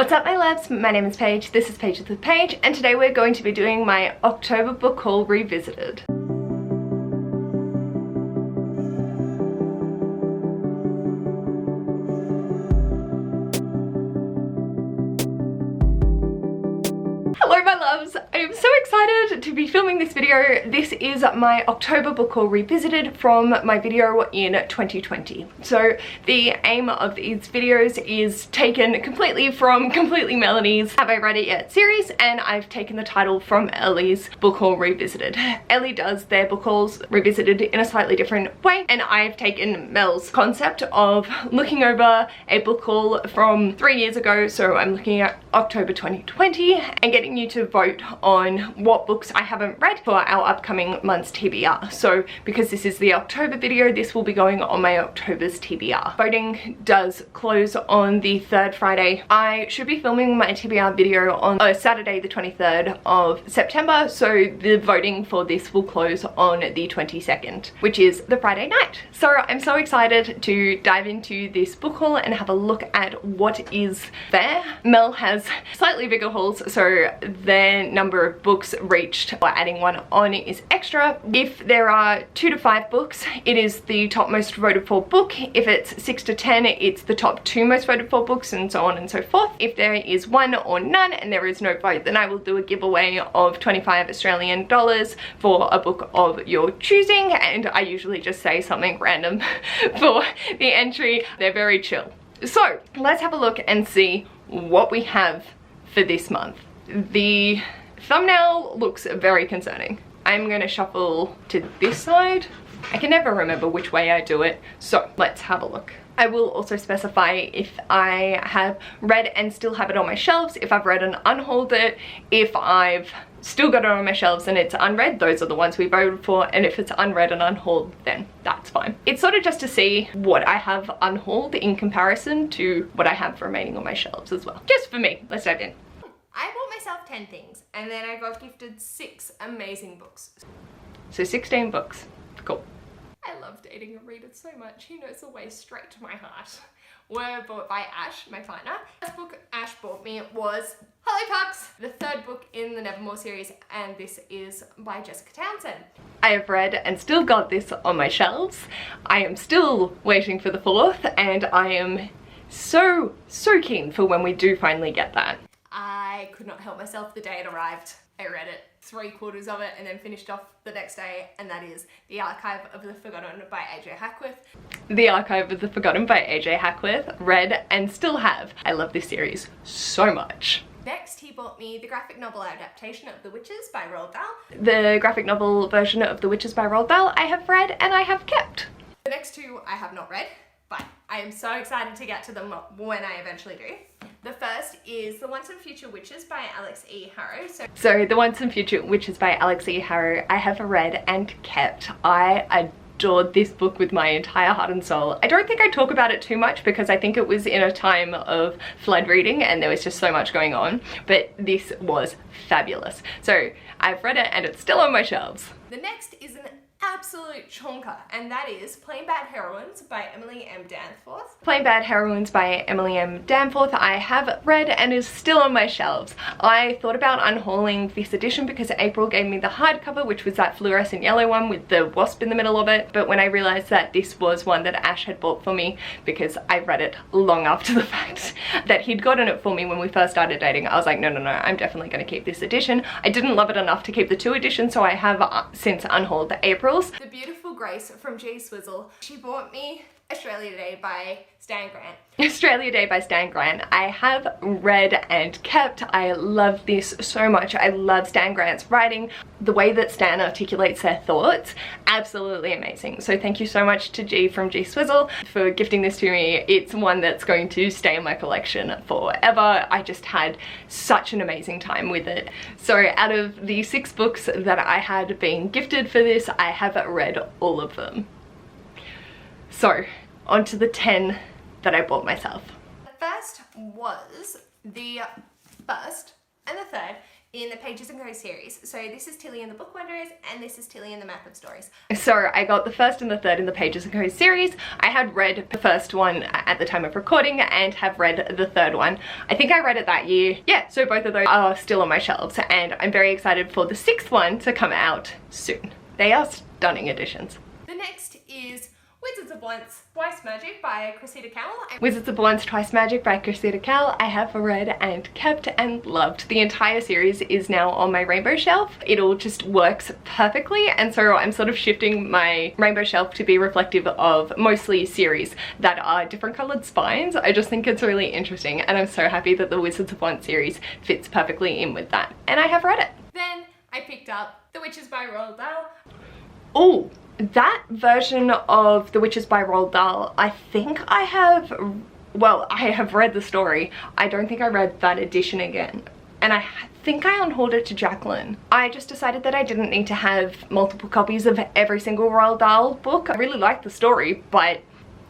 What's up my loves? My name is Paige, this is Paige with the Page, and today we're going to be doing my October book haul revisited. Hello my loves! I am so excited to be filming this video. This is my October book haul revisited from my video in 2020. So the aim of these videos is taken completely from Completely Melanie's Have I Read It Yet series, and I've taken the title from Ellie's book haul revisited. Ellie does their book hauls revisited in a slightly different way, and I've taken Mel's concept of looking over a book haul from 3 years ago, so I'm looking at October 2020 and getting you to vote on what books I haven't read for our upcoming month's TBR. So because this is the October video, this will be going on my October's TBR. Voting does close on the third Friday. I should be filming my TBR video on Saturday the 23rd of September, so the voting for this will close on the 22nd, which is the Friday night. So I'm so excited to dive into this book haul and have a look at what is there. Mel has slightly bigger hauls, so their number of books reached by adding one on is extra. If there are 2 to 5 books, it is the top most voted for book. If it's 6 to 10, it's the top 2 most voted for books, and so on and so forth. If there is 1 or none and there is no vote, then I will do a giveaway of 25 Australian dollars for a book of your choosing, and I usually just say something random for the entry. They're very chill. So let's have a look and see what we have for this month. The thumbnail looks very concerning. I'm gonna shuffle to this side. I can never remember which way I do it, so let's have a look. I will also specify if I have read and still have it on my shelves, if I've read and unhauled it, if I've still got it on my shelves and it's unread, those are the ones we voted for, and if it's unread and unhauled, then that's fine. It's sort of just to see what I have unhauled in comparison to what I have remaining on my shelves as well. Just for me. Let's dive in. I bought myself 10 things, and then I got gifted 6 amazing books. So 16 books. Cool. I love dating a reader so much. He knows the way straight to my heart. Were bought by Ash, my partner. The first book Ash bought me was Holly Pucks, the 3rd book in the Nevermore series, and this is by Jessica Townsend. I have read and still got this on my shelves. I am still waiting for the 4th, and I am so keen for when we do finally get that. I could not help myself the day it arrived. I read it, 3/4 of it, and then finished off the next day, and that is The Archive of the Forgotten by AJ Hackworth. The Archive of the Forgotten by AJ Hackworth, read and still have. I love this series so much. Next, he bought me the graphic novel adaptation of The Witches by Roald Dahl. The graphic novel version of The Witches by Roald Dahl I have read and I have kept. The next 2 I have not read, but I am so excited to get to them when I eventually do. The first is The Once and Future Witches by Alex E. Harrow. So The Once and Future Witches by Alex E. Harrow I have read and kept. I adored this book with my entire heart and soul. I don't think I talk about it too much because I think it was in a time of flood reading and there was just so much going on, but this was fabulous. So I've read it and it's still on my shelves. The next is an absolute chonker, and that is Plain Bad Heroines by Emily M. Danforth. Plain Bad Heroines by Emily M. Danforth I have read and is still on my shelves. I thought about unhauling this edition because April gave me the hardcover, which was that fluorescent yellow one with the wasp in the middle of it, but when I realized that this was one that Ash had bought for me, because I read it long after the fact that he'd gotten it for me when we first started dating, I was like, no, I'm definitely going to keep this edition. I didn't love it enough to keep the 2 editions, so I have since unhauled the April. The Beautiful Grace from G. Swizzle. She bought me Australia Day by Stan Grant. Australia Day by Stan Grant I have read and kept. I love this so much. I love Stan Grant's writing. The way that Stan articulates their thoughts, absolutely amazing. So thank you so much to G from G Swizzle for gifting this to me. It's one that's going to stay in my collection forever. I just had such an amazing time with it. So out of the 6 books that I had been gifted for this, I have read all of them. So on to the 10 that I bought myself. The first was the 1st and the 3rd in the Pages and Co series. So this is Tilly and the Book Wanderers, and this is Tilly and the Map of Stories. So I got the first and the third in the Pages and Co series. I had read the first one at the time of recording and have read the third one. I think I read it that year. Yeah, so both of those are still on my shelves, and I'm very excited for the sixth one to come out soon. They are stunning editions. The next is Wizards of Once, Twice Magic by Cressida Cowell. Wizards of Once, Twice Magic by Cressida Cowell. I have read and kept and loved. The entire series is now on my rainbow shelf. It all just works perfectly, and so I'm sort of shifting my rainbow shelf to be reflective of mostly series that are different colored spines. I just think it's really interesting, and I'm so happy that the Wizards of Once series fits perfectly in with that, and I have read it. Then I picked up The Witches by Roald Dahl. Oh, that version of The Witches by Roald Dahl, I think I have, well, I have read the story. I don't think I read that edition again. And I think I unhauled it to Jacqueline. I just decided that I didn't need to have multiple copies of every single Roald Dahl book. I really liked the story, but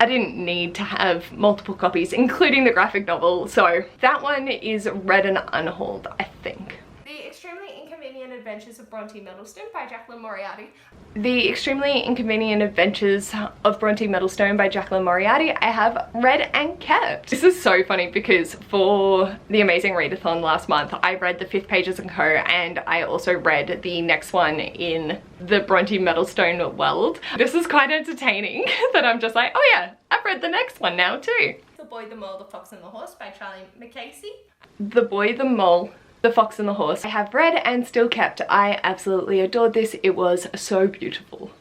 I didn't need to have multiple copies, including the graphic novel. So that one is read and unhauled, I think. The Extremely Inconvenient Adventures of Bronte Middlestone by Jacqueline Moriarty. The Extremely Inconvenient Adventures of Bronte Middlestone by Jacqueline Moriarty I have read and kept. This is so funny because for the Amazing Readathon last month I read the 5th Pages and Co, and I also read the next one in the Bronte Middlestone world. This is quite entertaining that I'm just like, oh yeah, I've read the next one now too. The Boy, the Mole, the Fox and the Horse by Charlie Mackesy. The Boy, the Mole, The Fox and the Horse I have read and still kept. I absolutely adored this. It was so beautiful.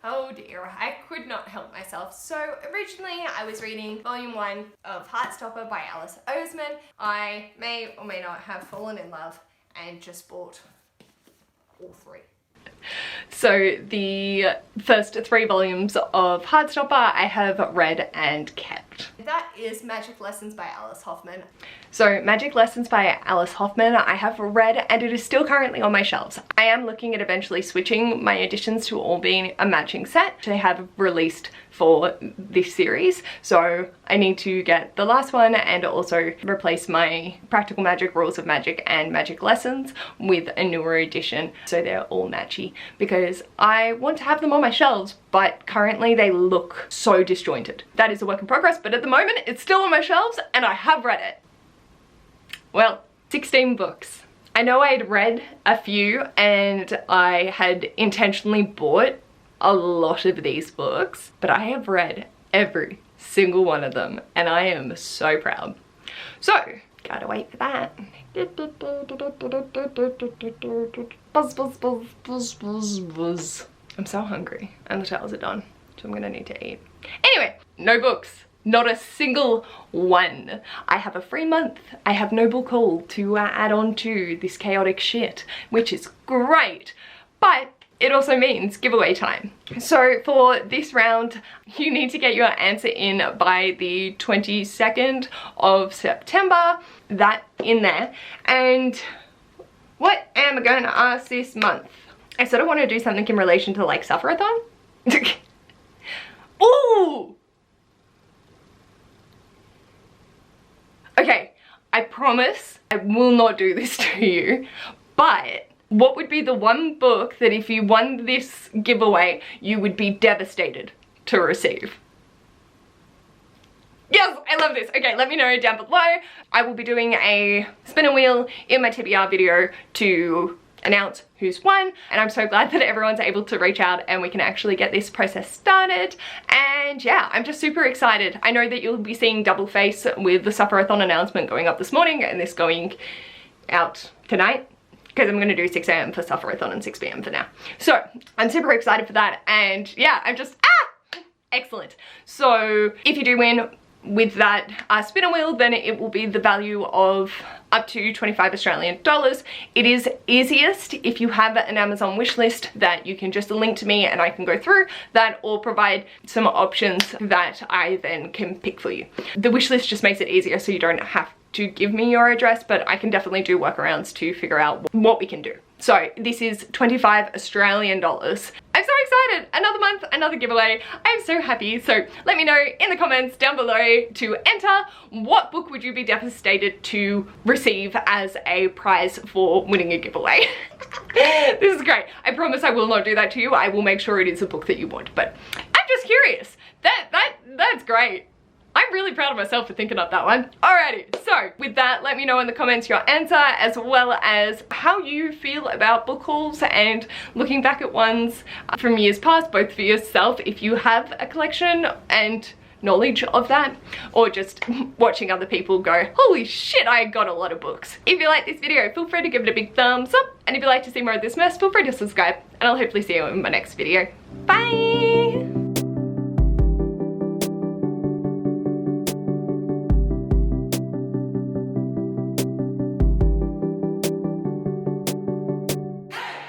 Oh dear, I could not help myself. So originally I was reading volume 1 of Heartstopper by Alice Oseman. I may or may not have fallen in love and just bought all 3. So the first 3 volumes of Heartstopper I have read and kept. That is Magic Lessons by Alice Hoffman. So Magic Lessons by Alice Hoffman I have read, and it is still currently on my shelves. I am looking at eventually switching my editions to all being a matching set they have released for this series. So I need to get the last one and also replace my Practical Magic, Rules of Magic and Magic Lessons with a newer edition so they're all matchy, because I want to have them on my shelves, but currently they look so disjointed. That is a work in progress, but at the moment it's still on my shelves and I have read it. Well, 16 books. I know I'd read a few and I had intentionally bought a lot of these books, but I have read every single one of them and I am so proud. So, gotta wait for that. Buzz, buzz, buzz, buzz, buzz, buzz. I'm so hungry and the towels are done, so I'm gonna need to eat. Anyway, no books. Not a single one. I have a free month. I have no book haul to add on to this chaotic shit, which is great, but it also means giveaway time. So for this round, you need to get your answer in by the 22nd of September, that in there. And what am I going to ask this month? I sort of want to do something in relation to like Suffer-a-thon. Ooh! Okay, I promise I will not do this to you, but what would be the one book that if you won this giveaway, you would be devastated to receive? Yes, I love this. Okay, let me know down below. I will be doing a spin a wheel in my TBR video to announce who's won, and I'm so glad that everyone's able to reach out and we can actually get this process started. And yeah, I'm just super excited. I know that you'll be seeing double face with the Suffer-a-thon announcement going up this morning and this going out tonight, because I'm gonna do 6 AM for Suffer-a-thon and 6 PM for now. So I'm super excited for that, and yeah, I'm just excellent. So if you do win with that spin a wheel, then it will be the value of up to 25 Australian dollars. It is easiest if you have an Amazon wish list that you can just link to me and I can go through that, or provide some options that I then can pick for you. The wish list just makes it easier so you don't have to give me your address, but I can definitely do workarounds to figure out what we can do. So this is 25 Australian dollars. I'm so it, another month, another giveaway. I'm so happy. So let me know in the comments down below to enter. What book would you be devastated to receive as a prize for winning a giveaway? This is great. I promise I will not do that to you. I will make sure it is a book that you want, but I'm just curious. That's great. I'm really proud of myself for thinking up that one. Alrighty, so with that, let me know in the comments your answer, as well as how you feel about book hauls and looking back at ones from years past, both for yourself if you have a collection and knowledge of that, or just watching other people go, holy shit, I got a lot of books. If you like this video, feel free to give it a big thumbs up, and if you'd like to see more of this mess, feel free to subscribe, and I'll hopefully see you in my next video. Bye!